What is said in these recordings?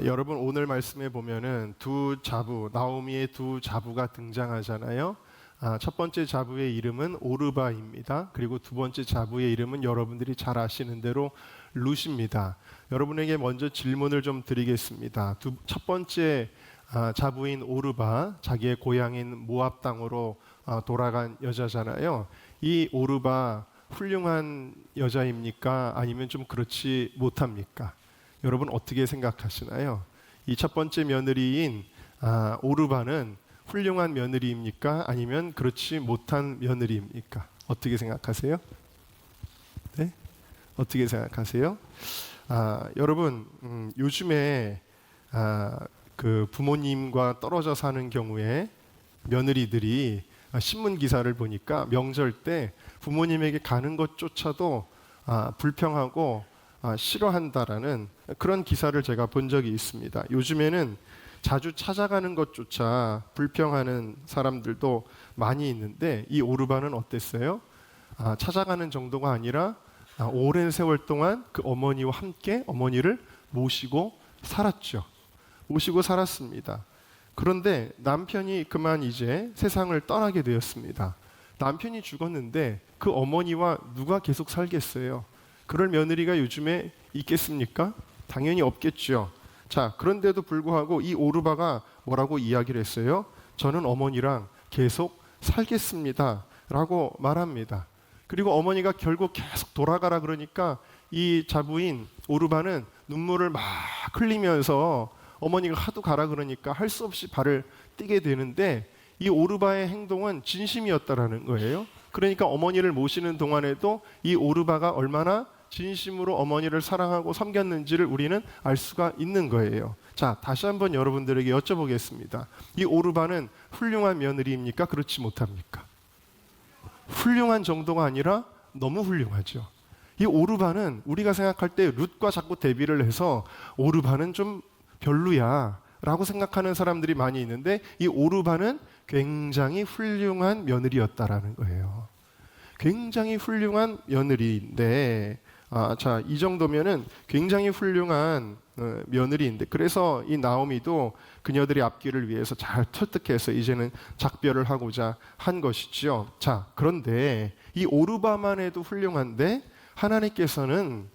여러분 오늘 말씀에 보면은 두 자부, 나오미의 두 자부가 등장하잖아요. 첫 번째 자부의 이름은 오르바입니다. 그리고 두 번째 자부의 이름은 여러분들이 잘 아시는 대로 룻입니다. 여러분에게 먼저 질문을 좀 드리겠습니다. 첫 번째 자부인 오르바, 자기의 고향인 모압 땅으로 돌아간 여자잖아요. 이 오르바 훌륭한 여자입니까? 아니면 좀 그렇지 못합니까? 여러분 어떻게 생각하시나요? 이 첫 번째 며느리인 오르바는 훌륭한 며느리입니까? 아니면 그렇지 못한 며느리입니까? 어떻게 생각하세요? 네? 어떻게 생각하세요? 여러분 요즘에 그 부모님과 떨어져 사는 경우에 며느리들이 신문 기사를 보니까 명절 때 부모님에게 가는 것조차도 불평하고 싫어한다라는 그런 기사를 제가 본 적이 있습니다. 요즘에는 자주 찾아가는 것조차 불평하는 사람들도 많이 있는데 이 오르바는 어땠어요? 찾아가는 정도가 아니라 오랜 세월 동안 그 어머니와 함께 어머니를 모시고 살았죠. 모시고 살았습니다. 그런데 남편이 그만 이제 세상을 떠나게 되었습니다. 남편이 죽었는데 그 어머니와 누가 계속 살겠어요? 그럴 며느리가 요즘에 있겠습니까? 당연히 없겠죠. 자, 그런데도 불구하고 이 오르바가 뭐라고 이야기를 했어요? 저는 어머니랑 계속 살겠습니다 라고 말합니다. 그리고 어머니가 결국 계속 돌아가라 그러니까 이 자부인 오르바는 눈물을 막 흘리면서 어머니가 하도 가라 그러니까 할 수 없이 발을 떼게 되는데 이 오르바의 행동은 진심이었다라는 거예요. 그러니까 어머니를 모시는 동안에도 이 오르바가 얼마나 진심으로 어머니를 사랑하고 섬겼는지를 우리는 알 수가 있는 거예요. 자, 다시 한번 여러분들에게 여쭤보겠습니다. 이 오르바는 훌륭한 며느리입니까? 그렇지 못합니까? 훌륭한 정도가 아니라 너무 훌륭하죠. 이 오르바는 우리가 생각할 때 룻과 자꾸 대비를 해서 오르바는 좀 별로야 라고 생각하는 사람들이 많이 있는데 이 오르바는 굉장히 훌륭한 며느리였다라는 거예요. 굉장히 훌륭한 며느리인데 자, 이 정도면은 굉장히 훌륭한 며느리인데 그래서 이 나오미도 그녀들의 앞길을 위해서 잘 설득해서 이제는 작별을 하고자 한 것이지요. 자, 그런데 이 오르바만 해도 훌륭한데 하나님께서는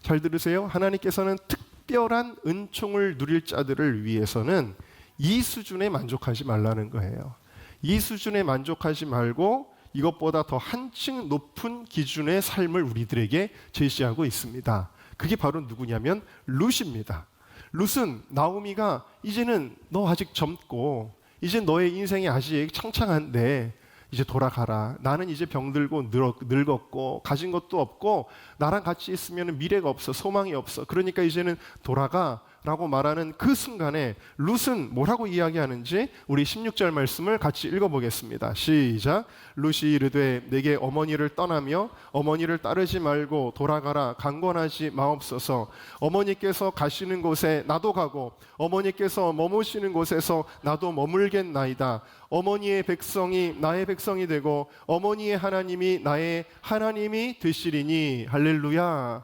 잘 들으세요. 하나님께서는 특별한 은총을 누릴 자들을 위해서는 이 수준에 만족하지 말라는 거예요. 이 수준에 만족하지 말고 이것보다 더 한층 높은 기준의 삶을 우리들에게 제시하고 있습니다. 그게 바로 누구냐면 룻입니다. 룻은 나오미가 이제는 너 아직 젊고 이제 너의 인생이 아직 창창한데 이제 돌아가라. 나는 이제 병들고 늙었고 가진 것도 없고 나랑 같이 있으면 미래가 없어. 소망이 없어. 그러니까 이제는 돌아가 라고 말하는 그 순간에 룻은 뭐라고 이야기하는지 우리 16절 말씀을 같이 읽어보겠습니다. 시작. 룻이 이르되 내게 어머니를 떠나며 어머니를 따르지 말고 돌아가라 강권하지 마옵소서. 어머니께서 가시는 곳에 나도 가고 어머니께서 머무시는 곳에서 나도 머물겠나이다. 어머니의 백성이 나의 백성이 되고 어머니의 하나님이 나의 하나님이 되시리니. 할렐루야.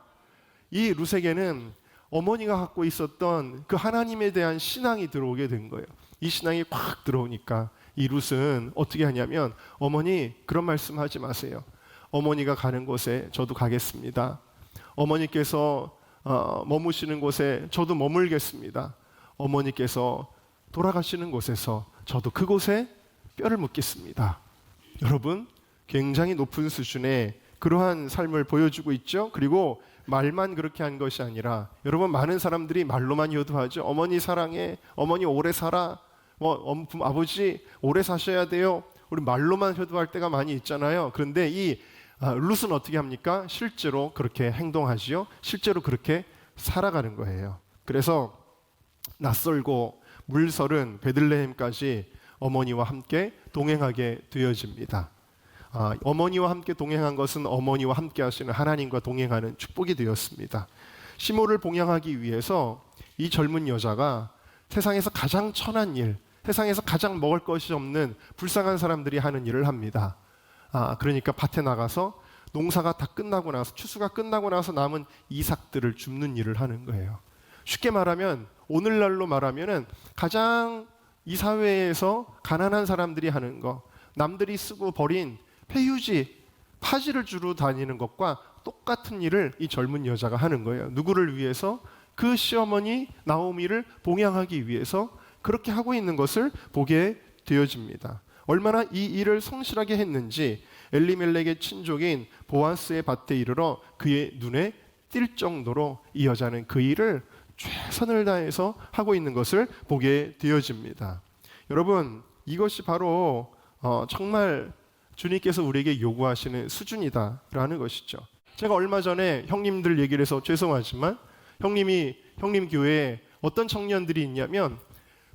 이 룻에게는 어머니가 갖고 있었던 그 하나님에 대한 신앙이 들어오게 된 거예요. 이 신앙이 팍 들어오니까 이 룻은 어떻게 하냐면 어머니 그런 말씀하지 마세요. 어머니가 가는 곳에 저도 가겠습니다. 어머니께서 머무시는 곳에 저도 머물겠습니다. 어머니께서 돌아가시는 곳에서 저도 그곳에 뼈를 묻겠습니다. 여러분 굉장히 높은 수준의 그러한 삶을 보여주고 있죠. 그리고 말만 그렇게 한 것이 아니라 여러분 많은 사람들이 말로만 효도하죠. 어머니 사랑해. 어머니 오래 살아. 아버지 오래 사셔야 돼요. 우리 말로만 효도할 때가 많이 있잖아요. 그런데 이 룻은 어떻게 합니까? 실제로 그렇게 행동하지요. 실제로 그렇게 살아가는 거예요. 그래서 낯설고 물설은 베들레헴까지 어머니와 함께 동행하게 되어집니다. 어머니와 함께 동행한 것은 어머니와 함께 하시는 하나님과 동행하는 축복이 되었습니다. 시므를 봉양하기 위해서 이 젊은 여자가 세상에서 가장 천한 일, 세상에서 가장 먹을 것이 없는 불쌍한 사람들이 하는 일을 합니다. 그러니까 밭에 나가서 농사가 다 끝나고 나서 추수가 끝나고 나서 남은 이삭들을 줍는 일을 하는 거예요. 쉽게 말하면 오늘날로 말하면은 가장 이 사회에서 가난한 사람들이 하는 거, 남들이 쓰고 버린 폐유지, 파지를 주로 다니는 것과 똑같은 일을 이 젊은 여자가 하는 거예요. 누구를 위해서? 그 시어머니 나오미를 봉양하기 위해서 그렇게 하고 있는 것을 보게 되어집니다. 얼마나 이 일을 성실하게 했는지 엘리멜렉의 친족인 보아스의 밭에 이르러 그의 눈에 띌 정도로 이 여자는 그 일을 최선을 다해서 하고 있는 것을 보게 되어집니다. 여러분, 이것이 바로 정말 주님께서 우리에게 요구하시는 수준이다라는 것이죠. 제가 얼마 전에 형님들 얘기를 해서 죄송하지만 형님 교회에 어떤 청년들이 있냐면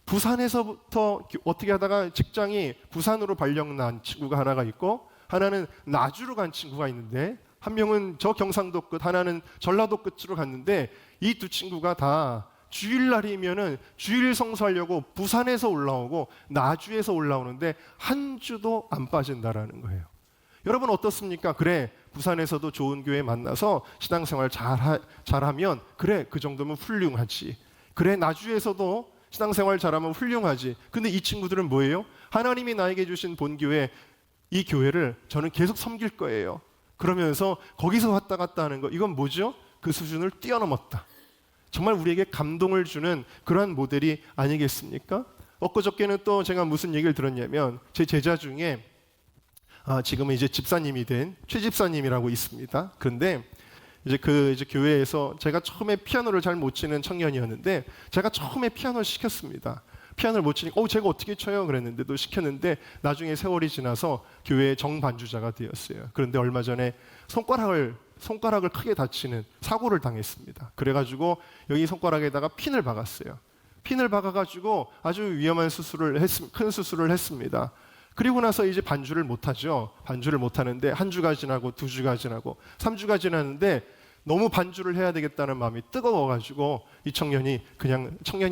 부산에서부터 어떻게 하다가 직장이 부산으로 발령난 친구가 하나가 있고 하나는 나주로 간 친구가 있는데 한 명은 저 경상도 끝, 하나는 전라도 끝으로 갔는데 이 두 친구가 다 주일날이면은 주일 성수하려고 부산에서 올라오고 나주에서 올라오는데 한 주도 안 빠진다라는 거예요. 여러분 어떻습니까? 그래, 부산에서도 좋은 교회 만나서 신앙생활 잘하면 그래, 그 정도면 훌륭하지. 그래, 나주에서도 신앙생활 잘하면 훌륭하지. 근데 이 친구들은 뭐예요? 하나님이 나에게 주신 본교회, 이 교회를 저는 계속 섬길 거예요. 그러면서 거기서 왔다 갔다 하는 거, 이건 뭐죠? 그 수준을 뛰어넘었다. 정말 우리에게 감동을 주는 그러한 모델이 아니겠습니까? 엊그저께는 또 제가 무슨 얘기를 들었냐면 제 제자 중에 지금은 이제 집사님이 된 최 집사님이라고 있습니다. 그런데 이제 교회에서 제가 처음에 피아노를 잘 못 치는 청년이었는데 제가 처음에 피아노를 시켰습니다. 피아노를 못 치니까 제가 어떻게 쳐요? 그랬는데도 시켰는데 나중에 세월이 지나서 교회의 정반주자가 되었어요. 그런데 얼마 전에 손가락을 크게 다치는 사고를 당했습니다. 그래가지고 여기 손가락에다가 핀을 박았어요. 핀을 박아가지고 아주 위험한 큰 수술을 했습니다. 그리고 나서 이제 반주를 못하죠. 반주를 못하는데 한 주가 지나고 두 주가 지나고 3주가 지났는데 너무 반주를 해야 되겠다는 마음이 뜨거워가지고 이 청년이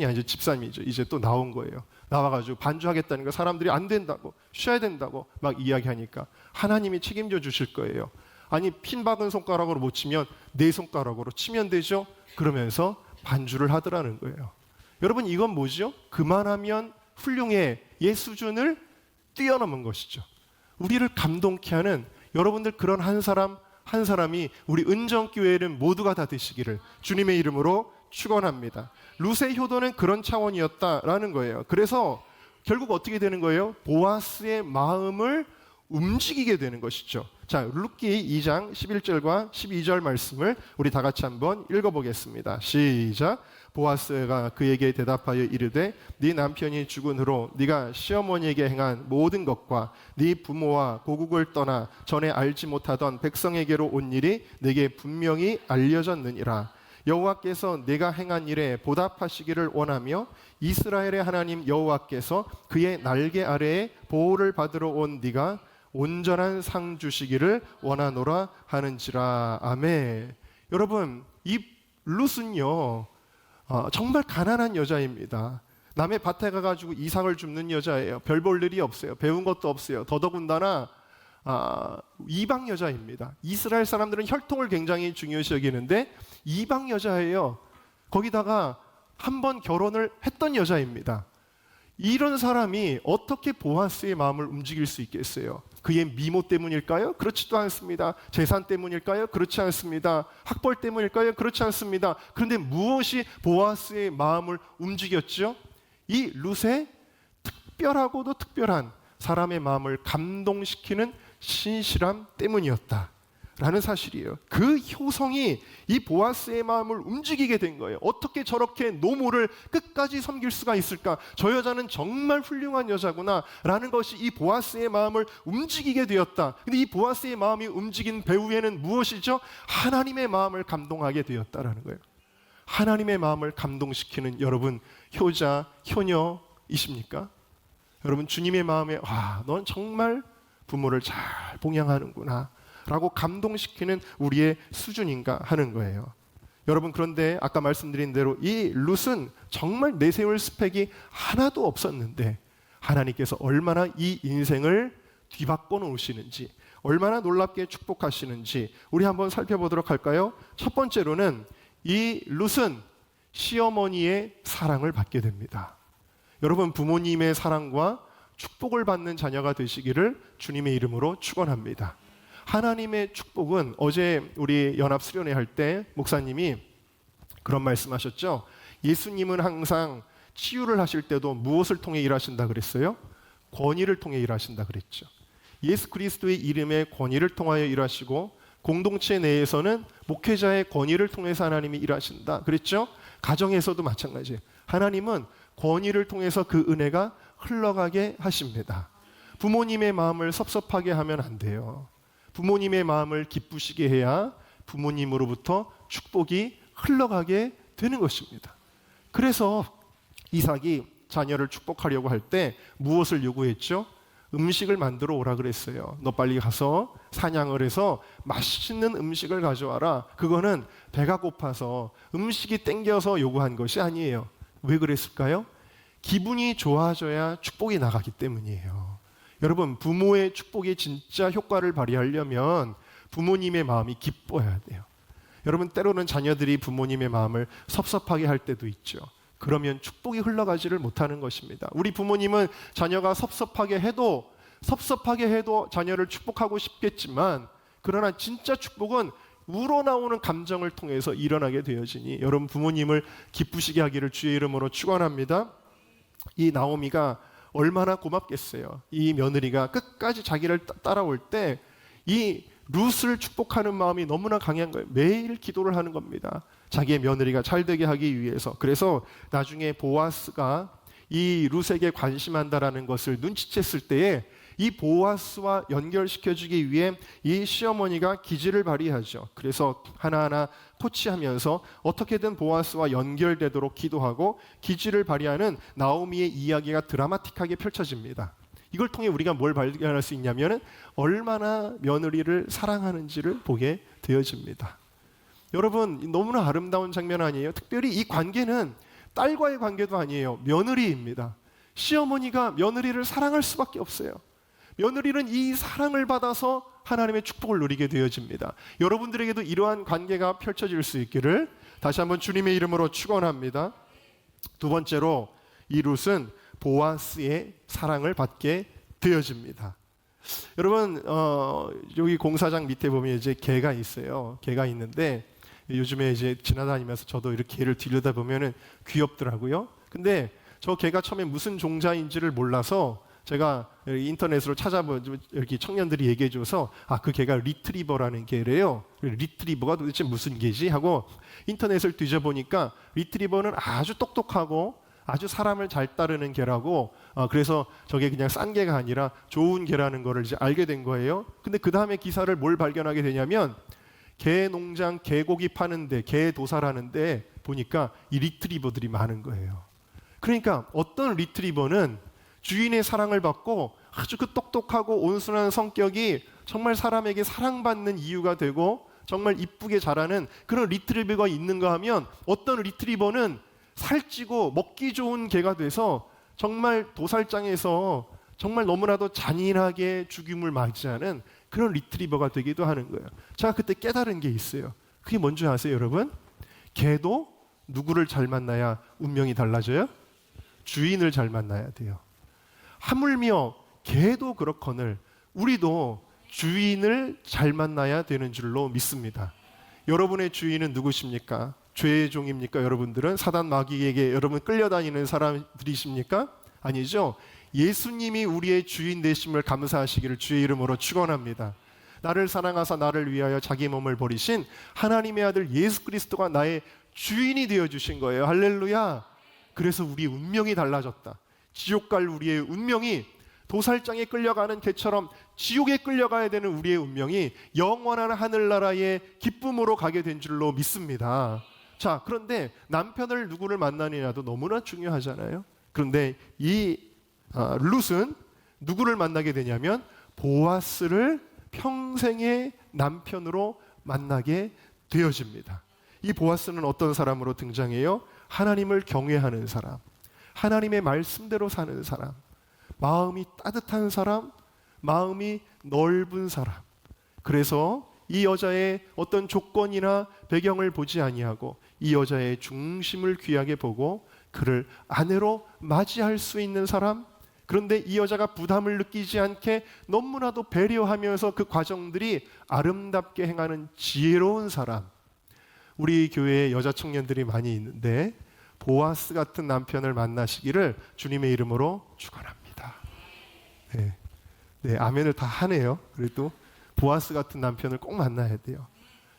아니죠, 집사님이죠. 이제 또 나온 거예요. 나와가지고 반주하겠다는 거 사람들이 안 된다고, 쉬어야 된다고 막 이야기하니까 하나님이 책임져 주실 거예요. 아니, 핀 박은 손가락으로 못 치면 네 손가락으로 치면 되죠. 그러면서 반주를 하더라는 거예요. 여러분, 이건 뭐죠? 그만하면 훌륭해, 예 수준을 뛰어넘은 것이죠. 우리를 감동케 하는 여러분들 그런 한 사람이 우리 은정교회는 모두가 다 되시기를 주님의 이름으로 축원합니다. 룻의 효도는 그런 차원이었다라는 거예요. 그래서 결국 어떻게 되는 거예요? 보아스의 마음을 움직이게 되는 것이죠. 자, 룻기 2장 11절과 12절 말씀을 우리 다 같이 한번 읽어보겠습니다. 시작. 보아스가 그에게 대답하여 이르되 네 남편이 죽은 후로 네가 시어머니에게 행한 모든 것과 네 부모와 고국을 떠나 전에 알지 못하던 백성에게로 온 일이 네게 분명히 알려졌느니라. 여호와께서 네가 행한 일에 보답하시기를 원하며 이스라엘의 하나님 여호와께서 그의 날개 아래에 보호를 받으러 온 네가 온전한 상 주시기를 원하노라 하는지라. 아멘. 여러분, 이 룻은요 정말 가난한 여자입니다. 남의 밭에 가가지고 이삭을 줍는 여자예요. 별 볼 일이 없어요. 배운 것도 없어요. 더더군다나 이방 여자입니다. 이스라엘 사람들은 혈통을 굉장히 중요시 여기는데 이방 여자예요. 거기다가 한 번 결혼을 했던 여자입니다. 이런 사람이 어떻게 보아스의 마음을 움직일 수 있겠어요? 그의 미모 때문일까요? 그렇지도 않습니다. 재산 때문일까요? 그렇지 않습니다. 학벌 때문일까요? 그렇지 않습니다. 그런데 무엇이 보아스의 마음을 움직였죠? 이 룻의 특별하고도 특별한 사람의 마음을 감동시키는 신실함 때문이었다 라는 사실이에요. 그 효성이 이 보아스의 마음을 움직이게 된 거예요. 어떻게 저렇게 노모를 끝까지 섬길 수가 있을까? 저 여자는 정말 훌륭한 여자구나 라는 것이 이 보아스의 마음을 움직이게 되었다. 근데 이 보아스의 마음이 움직인 배후에는 무엇이죠? 하나님의 마음을 감동하게 되었다라는 거예요. 하나님의 마음을 감동시키는 여러분 효자, 효녀이십니까? 여러분 주님의 마음에 넌 정말 부모를 잘 봉양하는구나 라고 감동시키는 우리의 수준인가 하는 거예요. 여러분, 그런데 아까 말씀드린 대로 이 룻은 정말 내세울 스펙이 하나도 없었는데 하나님께서 얼마나 이 인생을 뒤바꿔 놓으시는지, 얼마나 놀랍게 축복하시는지 우리 한번 살펴보도록 할까요? 첫 번째로는 이 룻은 시어머니의 사랑을 받게 됩니다. 여러분, 부모님의 사랑과 축복을 받는 자녀가 되시기를 주님의 이름으로 축원합니다. 하나님의 축복은 어제 우리 연합 수련회 할 때 목사님이 그런 말씀하셨죠. 예수님은 항상 치유를 하실 때도 무엇을 통해 일하신다 그랬어요? 권위를 통해 일하신다 그랬죠. 예수 그리스도의 이름의 권위를 통하여 일하시고 공동체 내에서는 목회자의 권위를 통해서 하나님이 일하신다 그랬죠. 가정에서도 마찬가지예요. 하나님은 권위를 통해서 그 은혜가 흘러가게 하십니다. 부모님의 마음을 섭섭하게 하면 안 돼요. 부모님의 마음을 기쁘시게 해야 부모님으로부터 축복이 흘러가게 되는 것입니다. 그래서 이삭이 자녀를 축복하려고 할 때 무엇을 요구했죠? 음식을 만들어 오라 그랬어요. 너 빨리 가서 사냥을 해서 맛있는 음식을 가져와라. 그거는 배가 고파서 음식이 땡겨서 요구한 것이 아니에요. 왜 그랬을까요? 기분이 좋아져야 축복이 나가기 때문이에요. 여러분, 부모의 축복이 진짜 효과를 발휘하려면 부모님의 마음이 기뻐야 돼요. 여러분, 때로는 자녀들이 부모님의 마음을 섭섭하게 할 때도 있죠. 그러면 축복이 흘러가지를 못하는 것입니다. 우리 부모님은 자녀가 섭섭하게 해도 자녀를 축복하고 싶겠지만, 그러나 진짜 축복은 우러나오는 감정을 통해서 일어나게 되어지니 여러분, 부모님을 기쁘시게 하기를 주의 이름으로 축원합니다. 이 나오미가 얼마나 고맙겠어요. 이 며느리가 끝까지 자기를 따라올 때 이 룻을 축복하는 마음이 너무나 강한 거예요. 매일 기도를 하는 겁니다. 자기의 며느리가 잘 되게 하기 위해서. 그래서 나중에 보아스가 이 룻에게 관심한다라는 것을 눈치챘을 때에 이 보아스와 연결시켜주기 위해 이 시어머니가 기지를 발휘하죠. 그래서 하나하나 코치하면서 어떻게든 보아스와 연결되도록 기도하고 기지를 발휘하는 나오미의 이야기가 드라마틱하게 펼쳐집니다. 이걸 통해 우리가 뭘 발견할 수 있냐면 얼마나 며느리를 사랑하는지를 보게 되어집니다. 여러분, 너무나 아름다운 장면 아니에요? 특별히 이 관계는 딸과의 관계도 아니에요. 며느리입니다. 시어머니가 며느리를 사랑할 수밖에 없어요. 며느리는 이 사랑을 받아서 하나님의 축복을 누리게 되어집니다. 여러분들에게도 이러한 관계가 펼쳐질 수 있기를 다시 한번 주님의 이름으로 축원합니다. 두 번째로 이 룻은 보아스의 사랑을 받게 되어집니다. 여러분, 여기 공사장 밑에 보면 이제 개가 있어요. 개가 있는데 요즘에 이제 지나다니면서 저도 이렇게 개를 들여다보면은 귀엽더라고요. 근데 저 개가 처음에 무슨 종자인지를 몰라서 제가 인터넷으로 찾아보면 이렇게 청년들이 얘기해줘서 그 개가 리트리버라는 개래요. 리트리버가 도대체 무슨 개지 하고 인터넷을 뒤져보니까 리트리버는 아주 똑똑하고 아주 사람을 잘 따르는 개라고, 그래서 저게 그냥 싼 개가 아니라 좋은 개라는 거를 이제 알게 된 거예요. 근데 그 다음에 기사를 뭘 발견하게 되냐면 개 농장, 개고기 파는데, 개 도살하는데 보니까 이 리트리버들이 많은 거예요. 그러니까 어떤 리트리버는 주인의 사랑을 받고 아주 그 똑똑하고 온순한 성격이 정말 사람에게 사랑받는 이유가 되고 정말 이쁘게 자라는 그런 리트리버가 있는가 하면, 어떤 리트리버는 살찌고 먹기 좋은 개가 돼서 정말 도살장에서 정말 너무나도 잔인하게 죽임을 맞이하는 그런 리트리버가 되기도 하는 거예요. 제가 그때 깨달은 게 있어요. 그게 뭔지 아세요, 여러분? 개도 누구를 잘 만나야 운명이 달라져요? 주인을 잘 만나야 돼요. 하물며 개도 그렇거늘 우리도 주인을 잘 만나야 되는 줄로 믿습니다. 여러분의 주인은 누구십니까? 죄의 종입니까? 여러분들은 사단 마귀에게 여러분 끌려다니는 사람들이십니까? 아니죠. 예수님이 우리의 주인 되심을 감사하시기를 주의 이름으로 축원합니다. 나를 사랑하사 나를 위하여 자기 몸을 버리신 하나님의 아들 예수 그리스도가 나의 주인이 되어주신 거예요. 할렐루야. 그래서 우리 운명이 달라졌다. 지옥 갈 우리의 운명이, 도살장에 끌려가는 개처럼 지옥에 끌려가야 되는 우리의 운명이 영원한 하늘나라의 기쁨으로 가게 된 줄로 믿습니다. 자, 그런데 남편을 누구를 만나느냐도 너무나 중요하잖아요. 그런데 이 룻은 누구를 만나게 되냐면 보아스를 평생의 남편으로 만나게 되어집니다. 이 보아스는 어떤 사람으로 등장해요? 하나님을 경외하는 사람, 하나님의 말씀대로 사는 사람, 마음이 따뜻한 사람, 마음이 넓은 사람. 그래서 이 여자의 어떤 조건이나 배경을 보지 아니하고 이 여자의 중심을 귀하게 보고 그를 아내로 맞이할 수 있는 사람, 그런데 이 여자가 부담을 느끼지 않게 너무나도 배려하면서 그 과정들이 아름답게 행하는 지혜로운 사람. 우리 교회에 여자 청년들이 많이 있는데 보아스 같은 남편을 만나시기를 주님의 이름으로 축원합니다. 네. 네, 아멘을 다 하네요. 그래도 보아스 같은 남편을 꼭 만나야 돼요.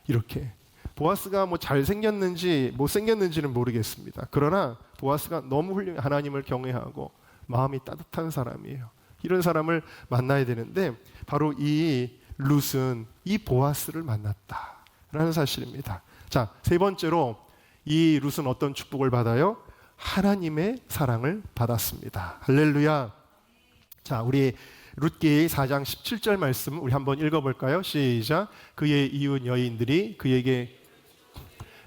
이렇게 보아스가 뭐 잘생겼는지 못생겼는지는 모르겠습니다. 그러나 보아스가 너무 훌륭해, 하나님을 경외하고 마음이 따뜻한 사람이에요. 이런 사람을 만나야 되는데 바로 이 룻은 이 보아스를 만났다라는 사실입니다. 자, 세 번째로 이 룻은 어떤 축복을 받아요? 하나님의 사랑을 받았습니다. 할렐루야. 자, 우리 룻기 4장 17절 말씀 우리 한번 읽어볼까요? 시작. 그의 이웃 여인들이 그에게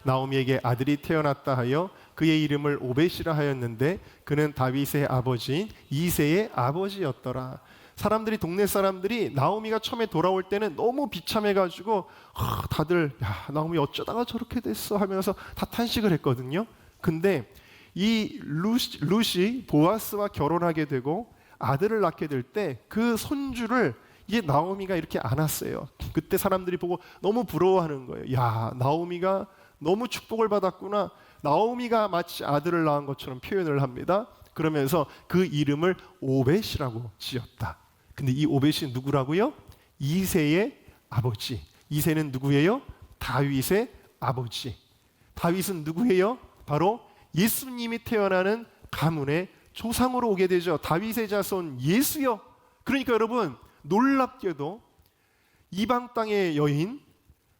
나오미에게 아들이 태어났다 하여 그의 이름을 오벳이라 하였는데 그는 다윗의 아버지인 이새의 아버지였더라. 사람들이, 동네 사람들이 나오미가 처음에 돌아올 때는 너무 비참해가지고 다들 야, 나오미 어쩌다가 저렇게 됐어 하면서 다 탄식을 했거든요. 근데 이 룻이 보아스와 결혼하게 되고 아들을 낳게 될 때 그 손주를 이제 나오미가 이렇게 안았어요. 그때 사람들이 보고 너무 부러워하는 거예요. 야, 나오미가 너무 축복을 받았구나. 나오미가 마치 아들을 낳은 것처럼 표현을 합니다. 그러면서 그 이름을 오벳이라고 지었다. 근데 이 오벳이 누구라고요? 이새의 아버지. 이새는 누구예요? 다윗의 아버지. 다윗은 누구예요? 바로 예수님이 태어나는 가문의 조상으로 오게 되죠. 다윗의 자손 예수요. 그러니까 여러분, 놀랍게도 이방 땅의 여인,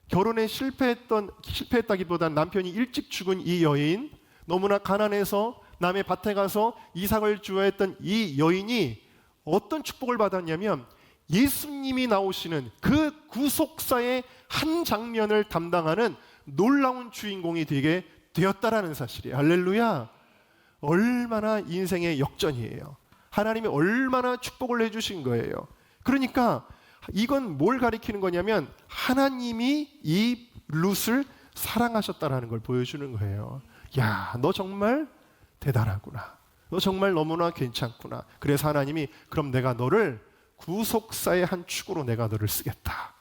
결혼에 실패했다기보단 남편이 일찍 죽은 이 여인, 너무나 가난해서 남의 밭에 가서 이삭을 주어야 했던 이 여인이 어떤 축복을 받았냐면 예수님이 나오시는 그 구속사의 한 장면을 담당하는 놀라운 주인공이 되게 되었다라는 사실이에요. 할렐루야. 얼마나 인생의 역전이에요. 하나님이 얼마나 축복을 해주신 거예요. 그러니까 이건 뭘 가리키는 거냐면 하나님이 이 룻을 사랑하셨다라는 걸 보여주는 거예요. 야, 너 정말 대단하구나. 너 정말 너무나 괜찮구나. 그래서 하나님이 그럼 내가 너를 구속사의 한 축으로 내가 너를 쓰겠다.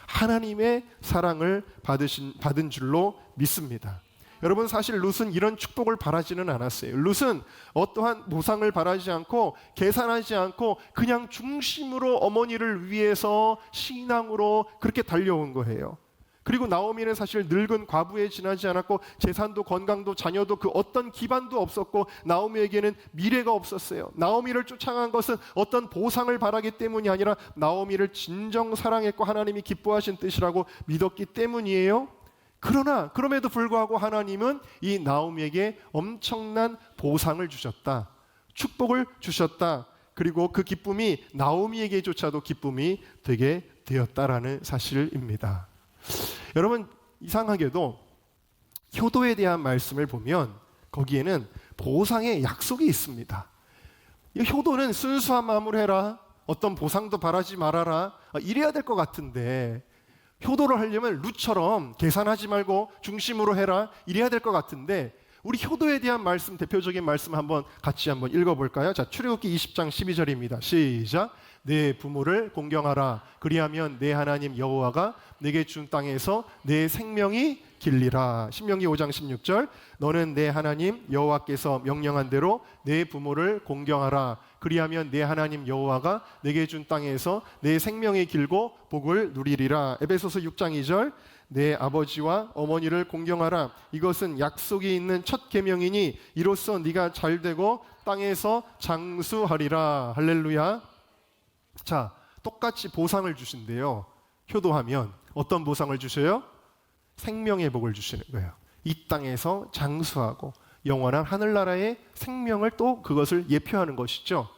하나님의 사랑을 받은 줄로 믿습니다. 여러분, 사실 룻은 이런 축복을 바라지는 않았어요. 룻은 어떠한 보상을 바라지 않고 계산하지 않고 그냥 중심으로 어머니를 위해서 신앙으로 그렇게 달려온 거예요. 그리고 나오미는 사실 늙은 과부에 지나지 않았고 재산도 건강도 자녀도 그 어떤 기반도 없었고 나오미에게는 미래가 없었어요. 나오미를 쫓아간 것은 어떤 보상을 바라기 때문이 아니라 나오미를 진정 사랑했고 하나님이 기뻐하신 뜻이라고 믿었기 때문이에요. 그러나 그럼에도 불구하고 하나님은 이 나오미에게 엄청난 보상을 주셨다. 축복을 주셨다. 그리고 그 기쁨이 나오미에게조차도 기쁨이 되게 되었다라는 사실입니다. 여러분, 이상하게도 효도에 대한 말씀을 보면 거기에는 보상의 약속이 있습니다. 이 효도는 순수한 마음으로 해라. 어떤 보상도 바라지 말아라. 이래야 될 것 같은데 효도를 하려면 룻처럼 계산하지 말고 중심으로 해라. 이래야 될 것 같은데 우리 효도에 대한 말씀, 대표적인 말씀 같이 한번 읽어볼까요? 자, 출애굽기 20장 12절입니다. 시작. 내 부모를 공경하라. 그리하면 내 하나님 여호와가 내게 준 땅에서 내 생명이 길리라. 신명기 5장 16절. 너는 내 하나님 여호와께서 명령한 대로 내 부모를 공경하라. 그리하면 내 하나님 여호와가 내게 준 땅에서 내 생명이 길고 복을 누리리라. 에베소서 6장 2절. 내 아버지와 어머니를 공경하라. 이것은 약속이 있는 첫 계명이니 이로써 네가 잘되고 땅에서 장수하리라. 할렐루야. 자, 똑같이 보상을 주신대요. 효도하면 어떤 보상을 주셔요? 생명의 복을 주시는 거예요. 이 땅에서 장수하고 영원한 하늘나라의 생명을 또 그것을 예표하는 것이죠.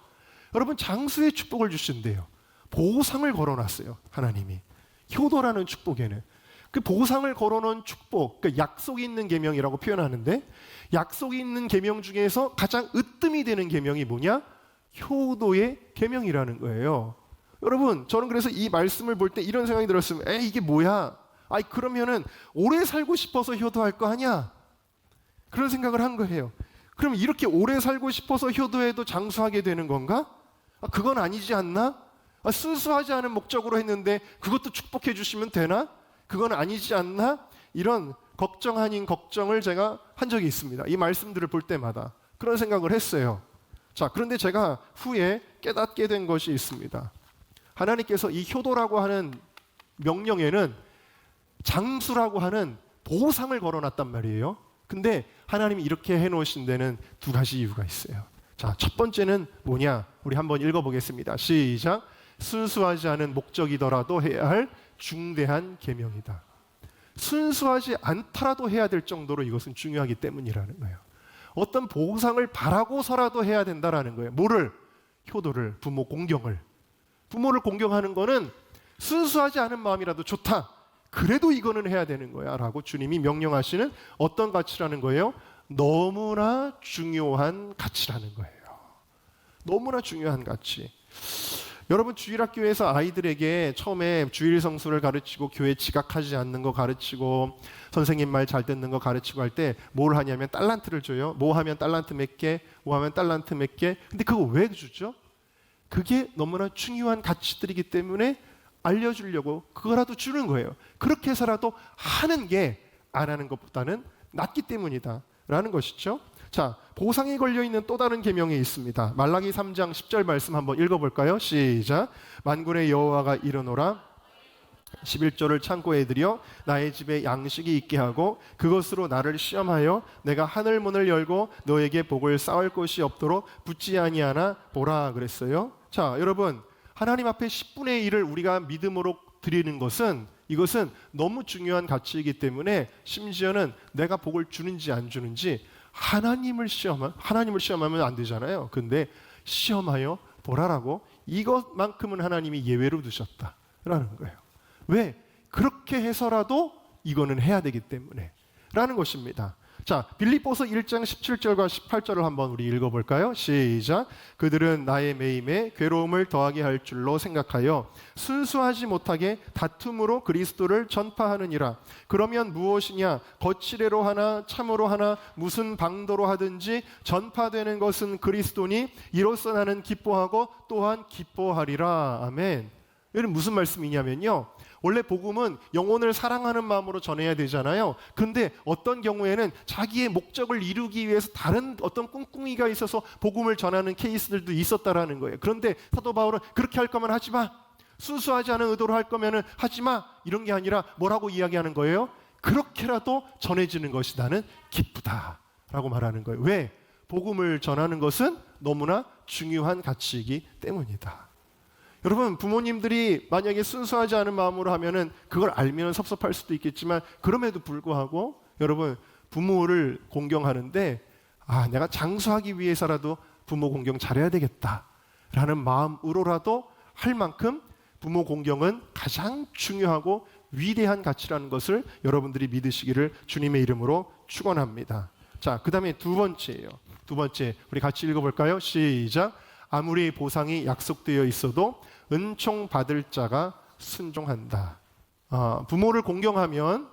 여러분, 장수의 축복을 주신대요. 보상을 걸어놨어요, 하나님이. 효도라는 축복에는 그 보상을 걸어놓은 축복, 그 약속이 있는 계명이라고 표현하는데 약속이 있는 계명 중에서 가장 으뜸이 되는 계명이 뭐냐? 효도의 계명이라는 거예요. 여러분, 저는 그래서 이 말씀을 볼 때 이런 생각이 들었으면, 이게 뭐야? 아이, 그러면은 오래 살고 싶어서 효도할 거 아니야? 그런 생각을 한 거예요. 그럼 이렇게 오래 살고 싶어서 효도해도 장수하게 되는 건가? 그건 아니지 않나? 순수하지 않은 목적으로 했는데 그것도 축복해 주시면 되나? 그건 아니지 않나? 이런 걱정 아닌 걱정을 제가 한 적이 있습니다. 이 말씀들을 볼 때마다 그런 생각을 했어요. 자, 그런데 제가 후에 깨닫게 된 것이 있습니다. 하나님께서 이 효도라고 하는 명령에는 장수라고 하는 보상을 걸어놨단 말이에요. 근데 하나님이 이렇게 해놓으신 데는 두 가지 이유가 있어요. 자, 첫 번째는 뭐냐? 우리 한번 읽어보겠습니다. 시작. 순수하지 않은 목적이더라도 해야 할 중대한 계명이다. 순수하지 않더라도 해야 될 정도로 이것은 중요하기 때문이라는 거예요. 어떤 보상을 바라고서라도 해야 된다라는 거예요. 뭐를? 효도를, 부모 공경을. 부모를 공경하는 거는 순수하지 않은 마음이라도 좋다. 그래도 이거는 해야 되는 거야 라고 주님이 명령하시는 어떤 가치라는 거예요? 너무나 중요한 가치라는 거예요. 너무나 중요한 가치. 여러분, 주일학교에서 아이들에게 처음에 주일 성수를 가르치고 교회 지각하지 않는 거 가르치고 선생님 말 잘 듣는 거 가르치고 할 때 뭘 하냐면 달란트를 줘요. 뭐 하면 달란트 몇 개, 뭐 하면 달란트 몇 개. 근데 그거 왜 주죠? 그게 너무나 중요한 가치들이기 때문에 알려주려고 그거라도 주는 거예요. 그렇게 해서라도 하는 게 안 하는 것보다는 낫기 때문이다 라는 것이죠. 자, 보상이 걸려있는 또 다른 계명이 있습니다. 말라기 3장 10절 말씀 한번 읽어볼까요? 시작. 만군의 여호와가 이르노라 11조를 창고에 들여 나의 집에 양식이 있게 하고 그것으로 나를 시험하여 내가 하늘 문을 열고 너에게 복을 쌓을 곳이 없도록 붙지 아니하나 보라 그랬어요. 자, 여러분, 하나님 앞에 10분의 1을 우리가 믿음으로 드리는 것은 이것은 너무 중요한 가치이기 때문에 심지어는 내가 복을 주는지 안 주는지 하나님을 시험하면 안 되잖아요. 근데 시험하여 보라라고 이것만큼은 하나님이 예외로 두셨다라는 거예요. 왜? 그렇게 해서라도 이거는 해야 되기 때문에 라는 것입니다. 자, 빌립보서 1장 17절과 18절을 한번 우리 읽어볼까요? 시작. 그들은 나의 매임에 괴로움을 더하게 할 줄로 생각하여 순수하지 못하게 다툼으로 그리스도를 전파하느니라. 그러면 무엇이냐? 거칠애로 하나 참으로 하나 무슨 방도로 하든지 전파되는 것은 그리스도니 이로써 나는 기뻐하고 또한 기뻐하리라. 아멘. 이건 무슨 말씀이냐면요, 원래 복음은 영혼을 사랑하는 마음으로 전해야 되잖아요. 근데 어떤 경우에는 자기의 목적을 이루기 위해서 다른 어떤 꿍꿍이가 있어서 복음을 전하는 케이스들도 있었다라는 거예요. 그런데 사도 바울은 그렇게 할 거면 하지 마, 순수하지 않은 의도로 할 거면 하지 마, 이런 게 아니라 뭐라고 이야기하는 거예요? 그렇게라도 전해지는 것이 나는 기쁘다라고 말하는 거예요. 왜? 복음을 전하는 것은 너무나 중요한 가치이기 때문이다. 여러분, 부모님들이 만약에 순수하지 않은 마음으로 하면은 그걸 알면 섭섭할 수도 있겠지만 그럼에도 불구하고 여러분, 부모를 공경하는데 내가 장수하기 위해서라도 부모 공경 잘해야 되겠다라는 마음으로라도 할 만큼 부모 공경은 가장 중요하고 위대한 가치라는 것을 여러분들이 믿으시기를 주님의 이름으로 축원합니다. 자, 그 다음에 두 번째예요. 두 번째, 우리 같이 읽어볼까요? 시작. 아무리 보상이 약속되어 있어도 은총 받을 자가 순종한다. 부모를 공경하면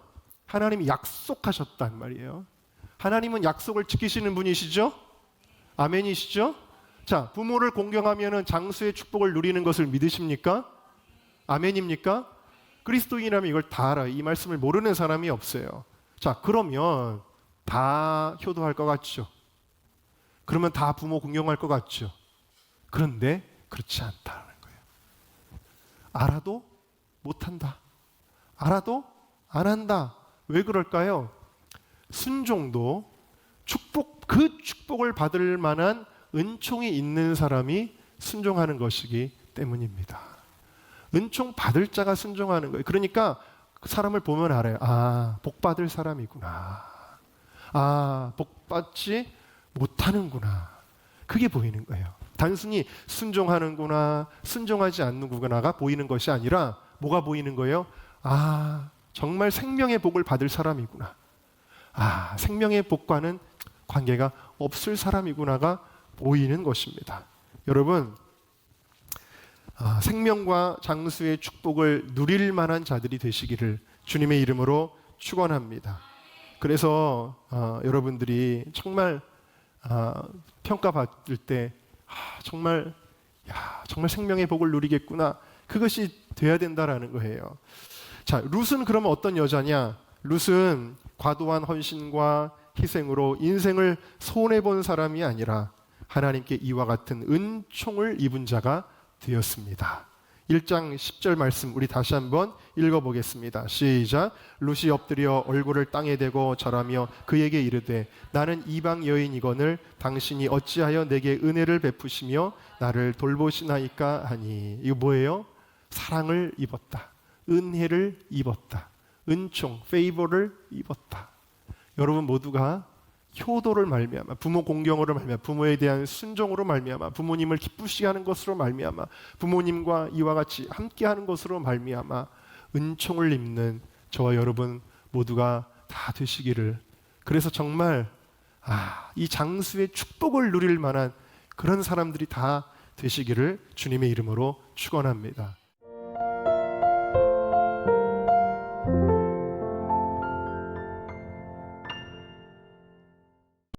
하나님이 약속하셨단 말이에요. 하나님은 약속을 지키시는 분이시죠? 아멘이시죠? 자, 부모를 공경하면 장수의 축복을 누리는 것을 믿으십니까? 아멘입니까? 그리스도인이라면 이걸 다 알아요. 이 말씀을 모르는 사람이 없어요. 자, 그러면 다 효도할 것 같죠? 그러면 다 부모 공경할 것 같죠? 그런데 그렇지 않다는 거예요. 알아도 못한다. 알아도 안 한다. 왜 그럴까요? 순종도 그 축복을 받을 만한 은총이 있는 사람이 순종하는 것이기 때문입니다. 은총 받을 자가 순종하는 거예요. 그러니까 그 사람을 보면 알아요. 복 받을 사람이구나. 복 받지 못하는구나. 그게 보이는 거예요. 단순히 순종하는구나, 순종하지 않는구나가 보이는 것이 아니라 뭐가 보이는 거예요? 정말 생명의 복을 받을 사람이구나. 생명의 복과는 관계가 없을 사람이구나가 보이는 것입니다. 여러분, 생명과 장수의 축복을 누릴 만한 자들이 되시기를 주님의 이름으로 축원합니다. 그래서 여러분들이 정말 평가받을 때 정말 정말 생명의 복을 누리겠구나, 그것이 돼야 된다라는 거예요. 자, 룻은 그러면 어떤 여자냐? 룻은 과도한 헌신과 희생으로 인생을 손해본 사람이 아니라 하나님께 이와 같은 은총을 입은 자가 되었습니다. 1장 10절 말씀 우리 다시 한번 읽어보겠습니다. 시작. 룻이 엎드려 얼굴을 땅에 대고 절하며 그에게 이르되 나는 이방 여인이거늘 당신이 어찌하여 내게 은혜를 베푸시며 나를 돌보시나이까 하니. 이거 뭐예요? 사랑을 입었다, 은혜를 입었다, 은총, 페이버를 입었다. 여러분 모두가 효도를 말미암아, 부모 공경으로 말미암아, 부모에 대한 순종으로 말미암아, 부모님을 기쁘시게 하는 것으로 말미암아, 부모님과 이와 같이 함께하는 것으로 말미암아 은총을 입는 저와 여러분 모두가 다 되시기를, 그래서 정말 이 장수의 축복을 누릴 만한 그런 사람들이 다 되시기를 주님의 이름으로 축원합니다.